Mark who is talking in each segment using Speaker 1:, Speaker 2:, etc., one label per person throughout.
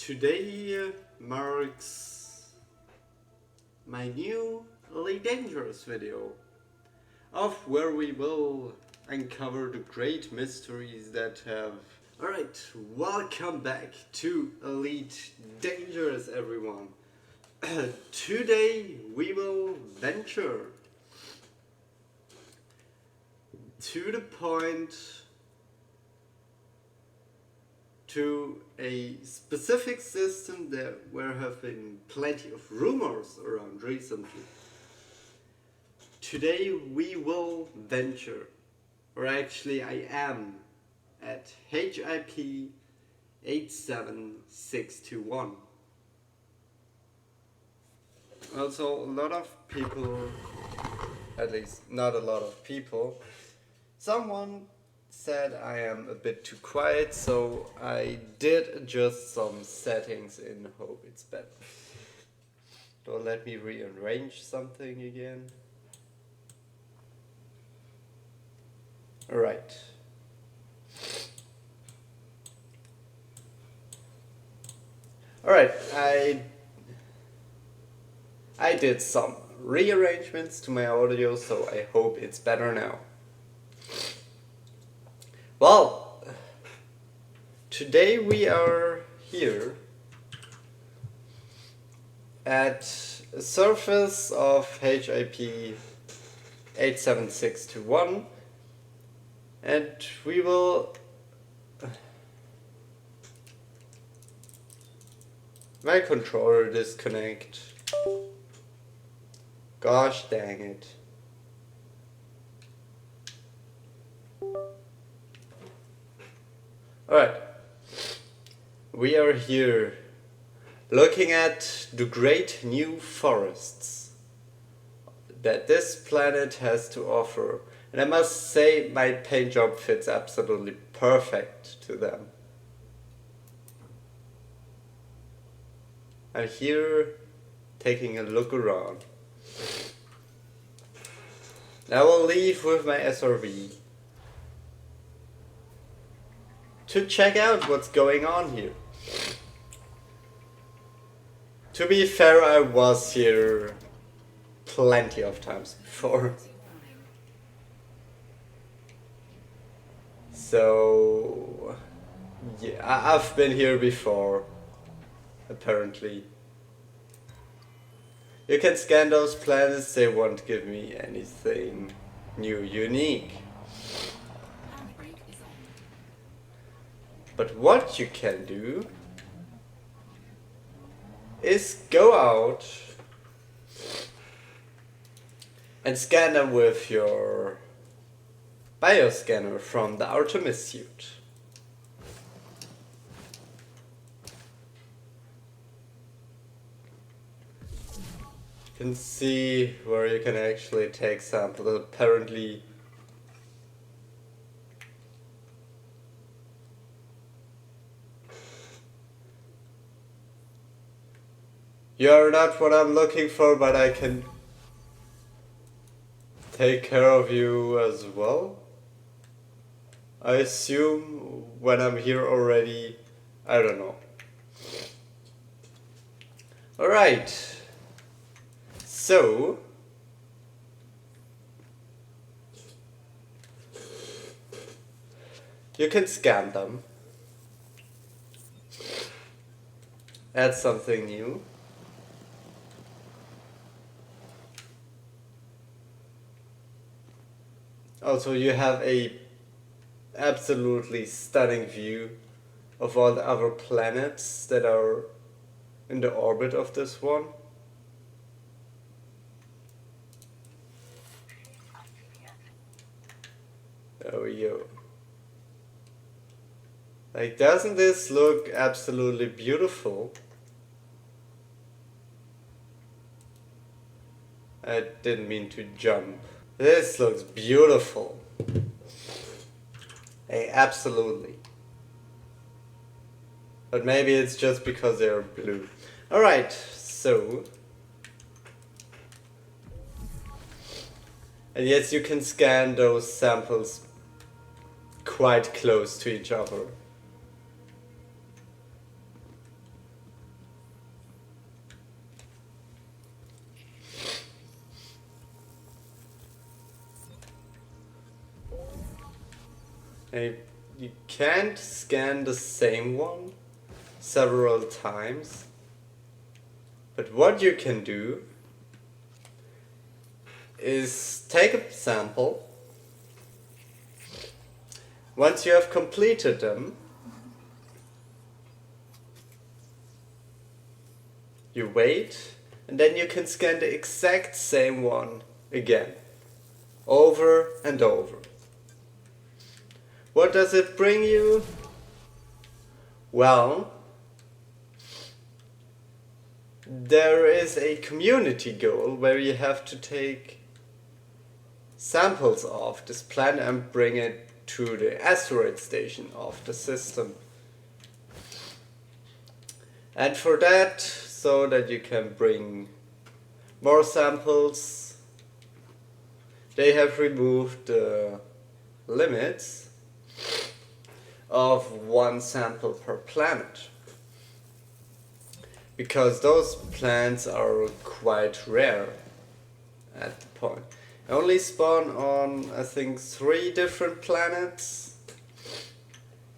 Speaker 1: Today marks my new Elite Dangerous video of where we will uncover the great mysteries that have... Alright, welcome back to Elite Dangerous, everyone. Today we will venture to the point, to a specific system where have been plenty of rumors around recently. Today we will venture, or actually I am, at hip87621. Also, a lot of people, at least not a lot of people, someone said I am a bit too quiet, so I did adjust some settings in hope it's better. Don't let me rearrange something again. Alright. Alright, I did some rearrangements to my audio, so I hope it's better now. Well, today we are here at a surface of hip87621, and we will... My controller disconnect. Gosh dang it. Alright, we are here looking at the great new forests that this planet has to offer, and I must say my paint job fits absolutely perfect to them. I'm here taking a look around. I will leave with my SRV to check out what's going on here. To be fair, I was here plenty of times before. So, yeah, I've been here before, apparently. You can scan those planets, they won't give me anything new, unique. But what you can do is go out and scan them with your bioscanner from the Artemis suit. You can see where you can actually take samples. Apparently you're not what I'm looking for, but I can take care of you as well. I assume when I'm here already, I don't know. Alright, so you can scan them, add something new. Also, you have a absolutely stunning view of all the other planets that are in the orbit of this one. There we go. Like, doesn't this look absolutely beautiful? I didn't mean to jump. This looks beautiful. Hey, absolutely. But maybe it's just because they're blue. Alright, so... And yes, you can scan those samples quite close to each other. You can't scan the same one several times, but what you can do is take a sample. Once you have completed them, you wait, and then you can scan the exact same one again, over and over. What does it bring you? Well, there is a community goal where you have to take samples of this planet and bring it to the asteroid station of the system. And for that, so that you can bring more samples, they have removed the limits of one sample per planet, because those plants are quite rare at the point. They only spawn on, I think, 3 different planets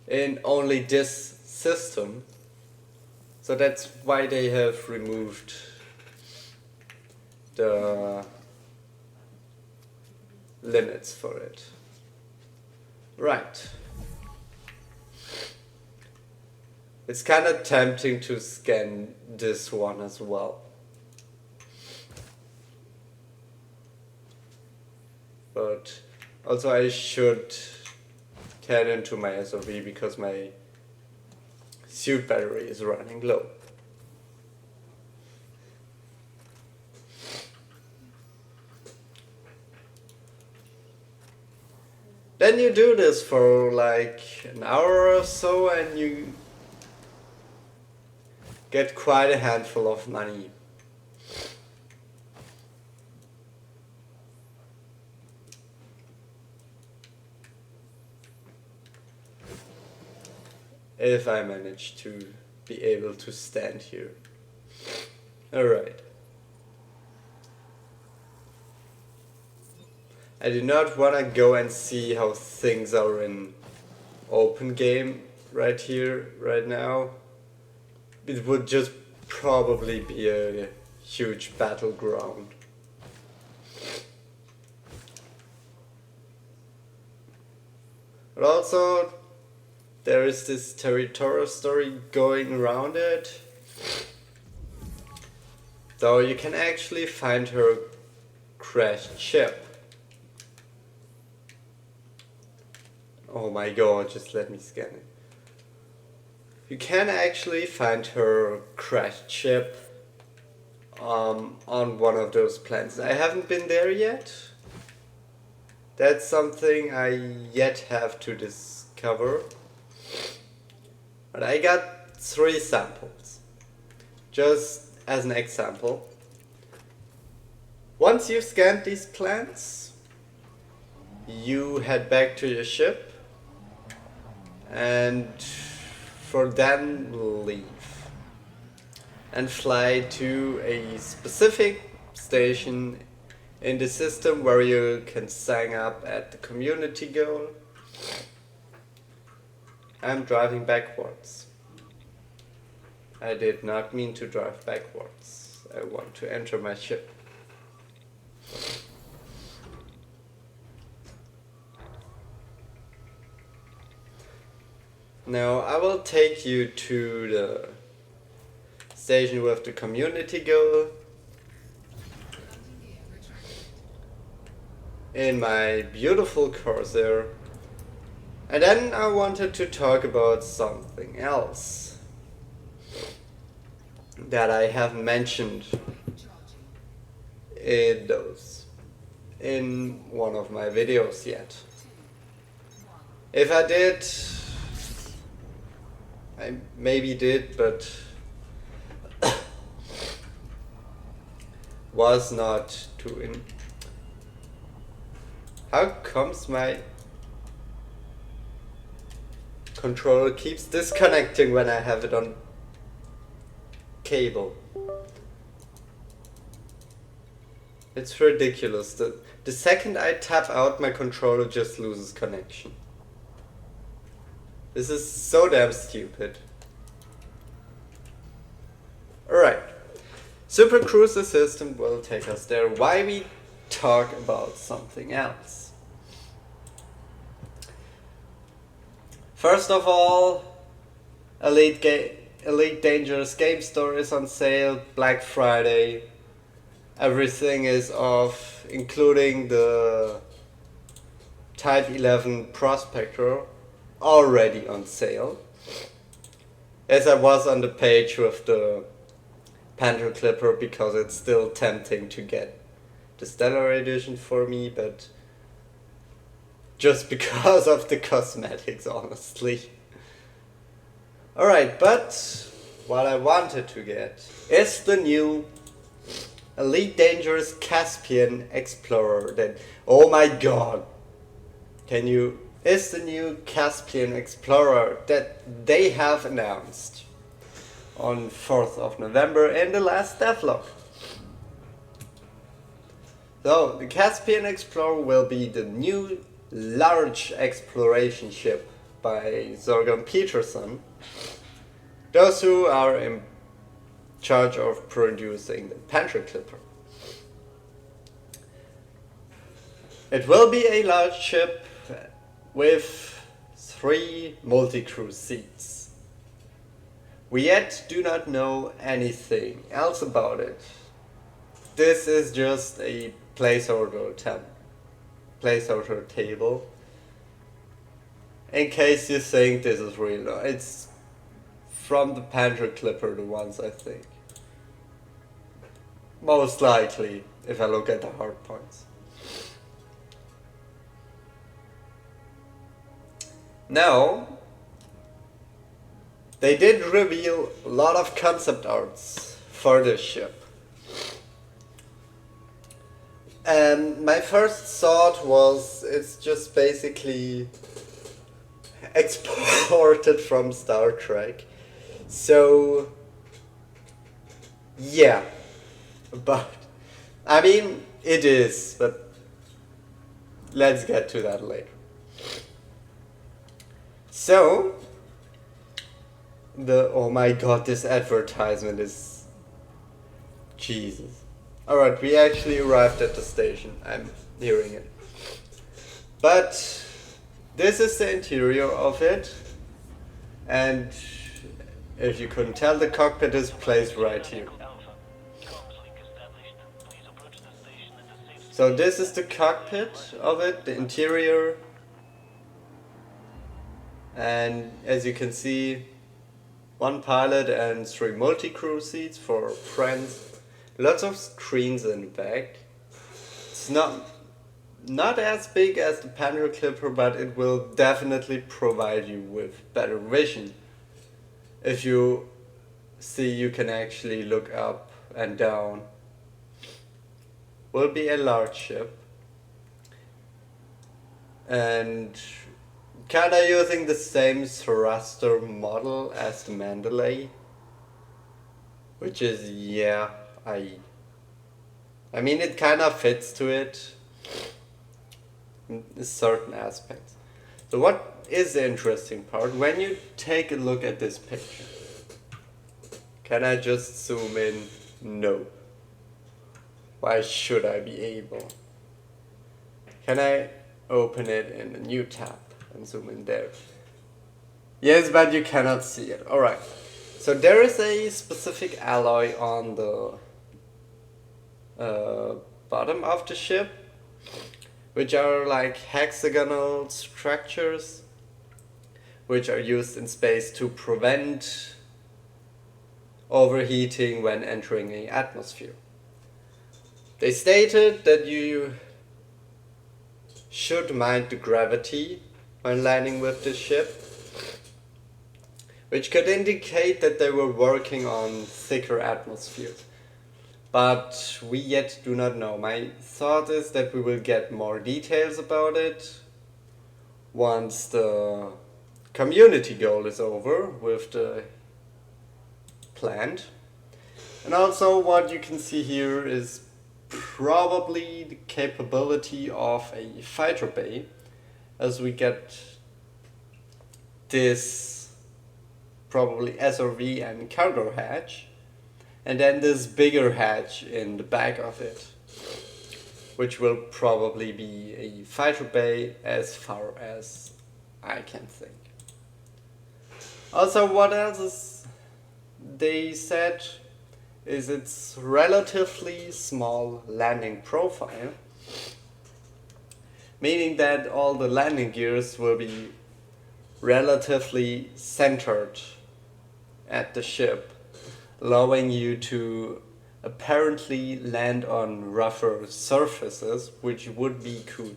Speaker 1: in only this system, so that's why they have removed the limits for it. Right. It's kind of tempting to scan this one as well. But also I should head into my SOV because my suit battery is running low. Then you do this for like an hour or so and you get quite a handful of money. If I manage to be able to stand here. Alright. I do not want to go and see how things are in open game right here, right now. It would just probably be a huge battleground. But also, there is this territorial story going around it. So you can actually find her crashed ship. Oh my god, just let me scan it. You can actually find her crashed ship on one of those planets. I haven't been there yet. That's something I yet have to discover. But I got 3 samples. Just as an example. Once you've scanned these planets, you head back to your ship and for then leave and fly to a specific station in the system where you can sign up at the community goal. I'm driving backwards. I did not mean to drive backwards. I want to enter my ship. Now I will take you to the station with the community goal in my beautiful Corsair, and then I wanted to talk about something else that I haven't mentioned in one of my videos yet. If I did, I maybe did, but was not too in. How comes my controller keeps disconnecting when I have it on cable? It's ridiculous. The second I tap out, my controller just loses connection. This is so damn stupid. Alright. Super Cruiser System will take us there. Why we talk about something else? First of all, Elite Dangerous Game Store is on sale, Black Friday. Everything is off, including the Type 11 Prospector, already on sale. As I was on the page with the Panther Clipper, because it's still tempting to get the Stellar Edition for me, but just because of the cosmetics, honestly. Alright, but what I wanted to get is the new Elite Dangerous Caspian Explorer. That, oh my god, is the new Caspian Explorer that they have announced on 4th of November in the last devlog. So, the Caspian Explorer will be the new large exploration ship by Sorghum Peterson. Those who are in charge of producing the Panther Clipper. It will be a large ship with 3 multi-crew seats. We yet do not know anything else about it. This is just a placeholder table. In case you think this is real, it's from the Panther Clipper, the ones I think. Most likely, if I look at the hard points. Now, they did reveal a lot of concept arts for this ship. And my first thought was, it's just basically exported from Star Trek. So, yeah. But, I mean, it is, but let's get to that later. So, oh my god, this advertisement is... Jesus. Alright, we actually arrived at the station. I'm hearing it. But, this is the interior of it. And, if you couldn't tell, the cockpit is placed right here. So this is the cockpit of it, the interior. And as you can see, 1 pilot and 3 multi-crew seats for friends. Lots of screens in the back. It's not as big as the Panther Clipper, but it will definitely provide you with better vision. If you see, you can actually look up and down. Will be a large ship. And kinda using the same thruster model as the Mandalay. Which is, yeah, I mean, it kinda fits to it in certain aspects. So what is the interesting part? When you take a look at this picture, can I just zoom in? No. Why should I be able? Can I open it in a new tab and zoom in there? Yes, but you cannot see it. Alright. So there is a specific alloy on the bottom of the ship, which are like hexagonal structures, which are used in space to prevent overheating when entering an atmosphere. They stated that you should mind the gravity when landing with this ship, which could indicate that they were working on thicker atmospheres. But we yet do not know. My thought is that we will get more details about it once the community goal is over with the plant. And also what you can see here is probably the capability of a fighter bay, as we get this probably SRV and cargo hatch, and then this bigger hatch in the back of it, which will probably be a fighter bay as far as I can think. Also, what else is they said is its relatively small landing profile, meaning that all the landing gears will be relatively centered at the ship, allowing you to apparently land on rougher surfaces, which would be cool.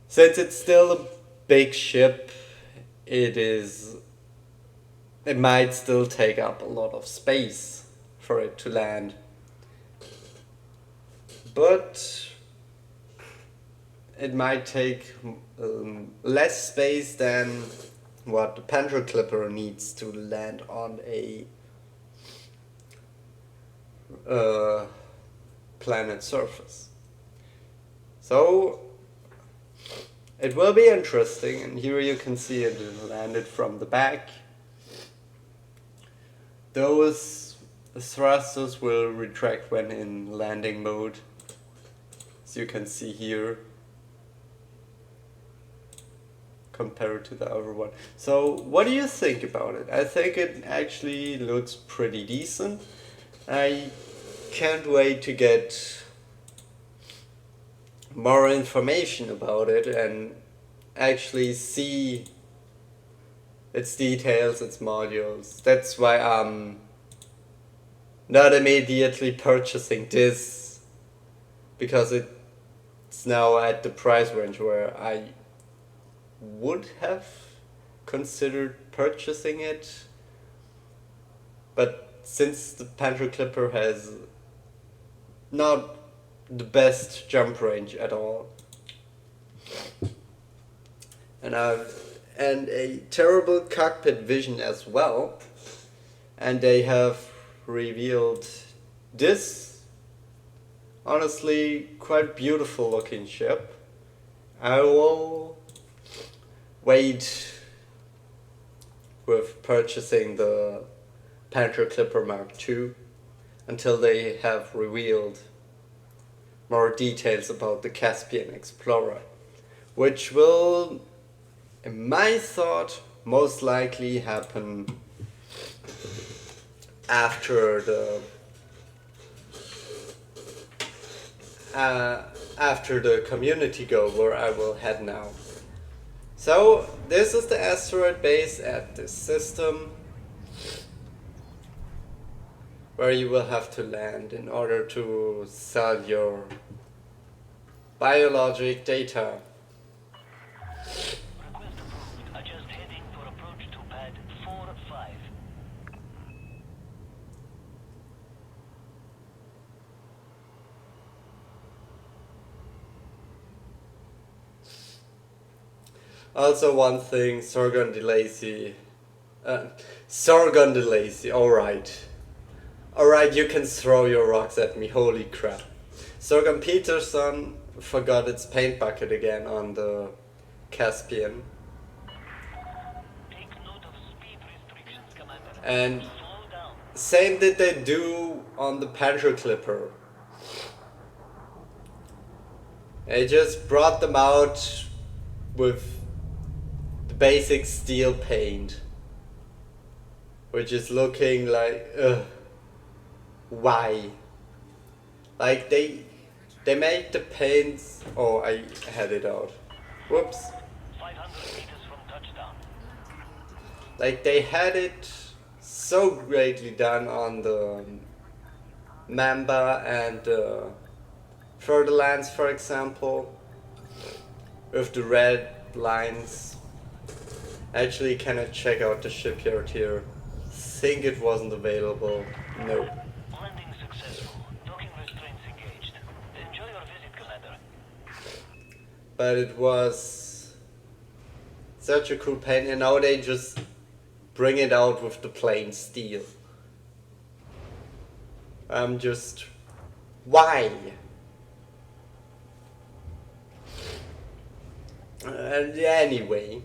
Speaker 1: Since it's still a big ship, it might still take up a lot of space for it to land. But it might take less space than what the Panther Clipper needs to land on a planet surface. So it will be interesting, and here you can see it landed from the back. Those thrusters will retract when in landing mode, as you can see here, compared to the other one. So what do you think about it? I think it actually looks pretty decent. I can't wait to get more information about it and actually see its details, its modules. That's why I'm not immediately purchasing this, because it's now at the price range where I would have considered purchasing it. But since the Panther Clipper has not the best jump range at all, and a terrible cockpit vision as well, and they have revealed this honestly quite beautiful looking ship, I will wait with purchasing the Panther Clipper Mark II until they have revealed more details about the Caspian Explorer, which will, in my thought, most likely happen after the community go, where I will head now. So this is the asteroid base at this system, where you will have to land in order to sell your biologic data.
Speaker 2: Request approved. Adjust heading for approach to pad 4-5.
Speaker 1: Also one thing, Sorgon de Lacy, alright, you can throw your rocks at me, holy crap. Sorgon Peterson forgot its paint bucket again on the Caspian.
Speaker 2: Take note of speed restrictions, Commander.
Speaker 1: And
Speaker 2: Slow down.
Speaker 1: same did they do on the Panther Clipper. They just brought them out with the basic steel paint, which is looking like, why? Like they made the paints. Oh, I had it out. Whoops.
Speaker 2: 500 meters from touchdown.
Speaker 1: Like they had it so greatly done on the Mamba and Furtherlands, for example, with the red lines. Actually, can I check out the shipyard here? Think it wasn't available. Nope.
Speaker 2: Landing successful. Docking restraints engaged. Enjoy your visit, Commander.
Speaker 1: But it was such a cool paint, and now they just bring it out with the plain steel. I'm just... why? And anyway,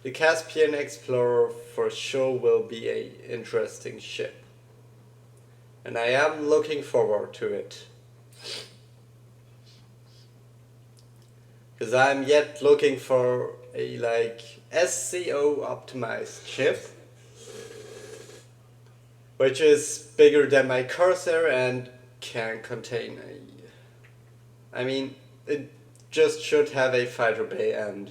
Speaker 1: The Caspian Explorer for sure will be an interesting ship. And I am looking forward to it. Because I'm yet looking for a SCO optimized ship, which is bigger than my Corsair and can contain it just should have a fighter bay and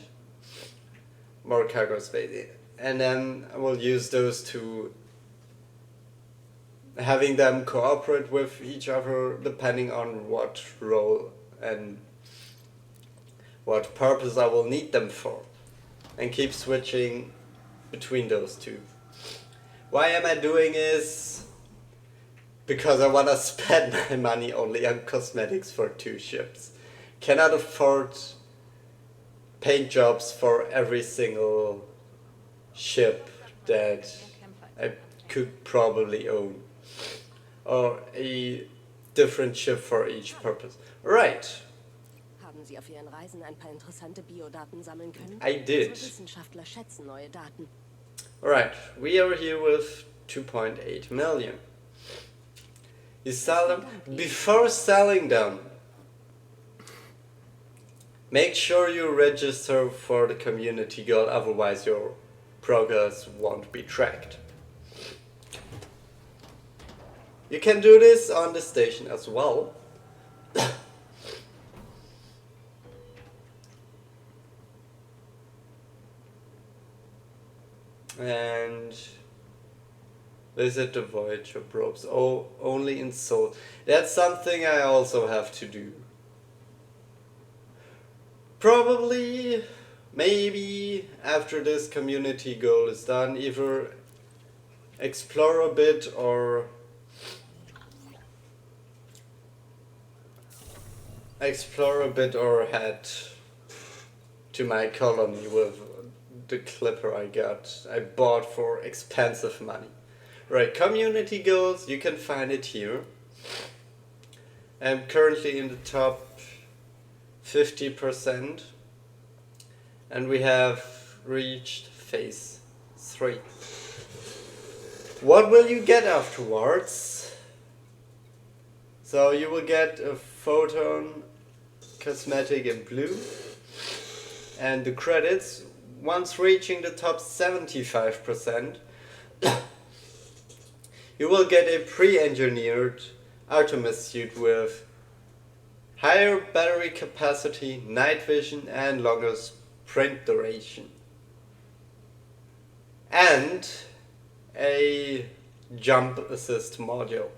Speaker 1: more cargo space, and then I will use those to having them cooperate with each other depending on what role and what purpose I will need them for, and keep switching between those two. Why am I doing this? Because I want to spend my money only on cosmetics for 2 ships. Cannot afford paint jobs for every single ship that I could probably own, or a different ship for each purpose. Right.
Speaker 3: Haben Sie auf Ihren Reisen ein paar interessante Biodaten sammeln können?
Speaker 1: I did.
Speaker 3: Unsere Wissenschaftler schätzen neue Daten.
Speaker 1: Alright, we are here with 2.8 million. You sell them. Before selling them, make sure you register for the community goal, otherwise your progress won't be tracked. You can do this on the station as well. And visit the Voyager probes. Oh, only in Seoul. That's something I also have to do. Probably, maybe after this community goal is done, either explore a bit or head to my colony with the clipper I bought for expensive money. Right, community goals, you can find it here. I'm currently in the top 50%, and we have reached phase 3. What will you get afterwards? So you will get a photon cosmetic in blue, and the credits, once reaching the top 75%, you will get a pre-engineered Artemis suit with higher battery capacity, night vision and longer sprint duration, and a jump assist module.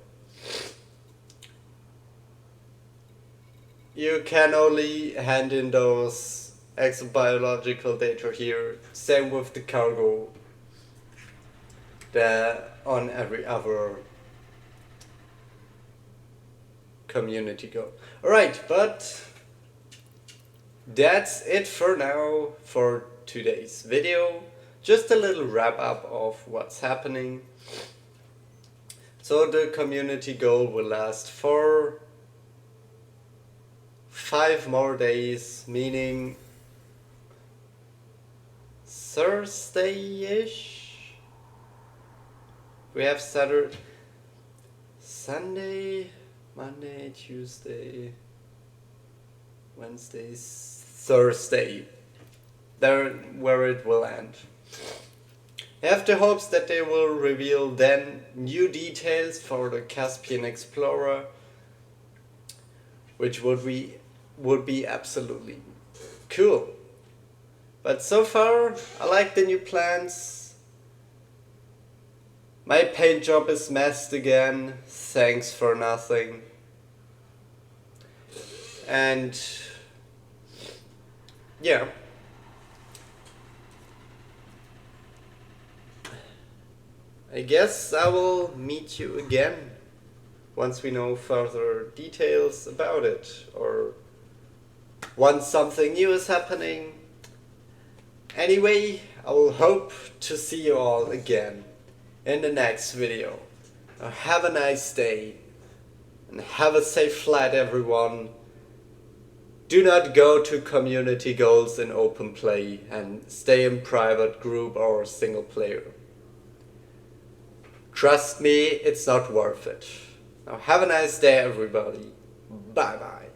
Speaker 1: You can only hand in those exobiological data here, same with the cargo on every other community goal. Alright, but that's it for now for today's video. Just a little wrap up of what's happening. So the community goal will last for 5 more days, meaning Thursday-ish. We have Saturday, Sunday, Monday, Tuesday, Wednesday, Thursday. There where it will end. I have the hopes that they will reveal then new details for the Caspian Explorer, which would be absolutely cool. But so far, I like the new plans. My paint job is messed again, thanks for nothing. And yeah. I guess I will meet you again once we know further details about it, or once something new is happening. Anyway, I will hope to see you all again in the next video. Have a nice day and have a safe flight, everyone. Do not go to community goals in open play and stay in private group or single player. Trust me, it's not worth it. Now have a nice day everybody. Bye bye.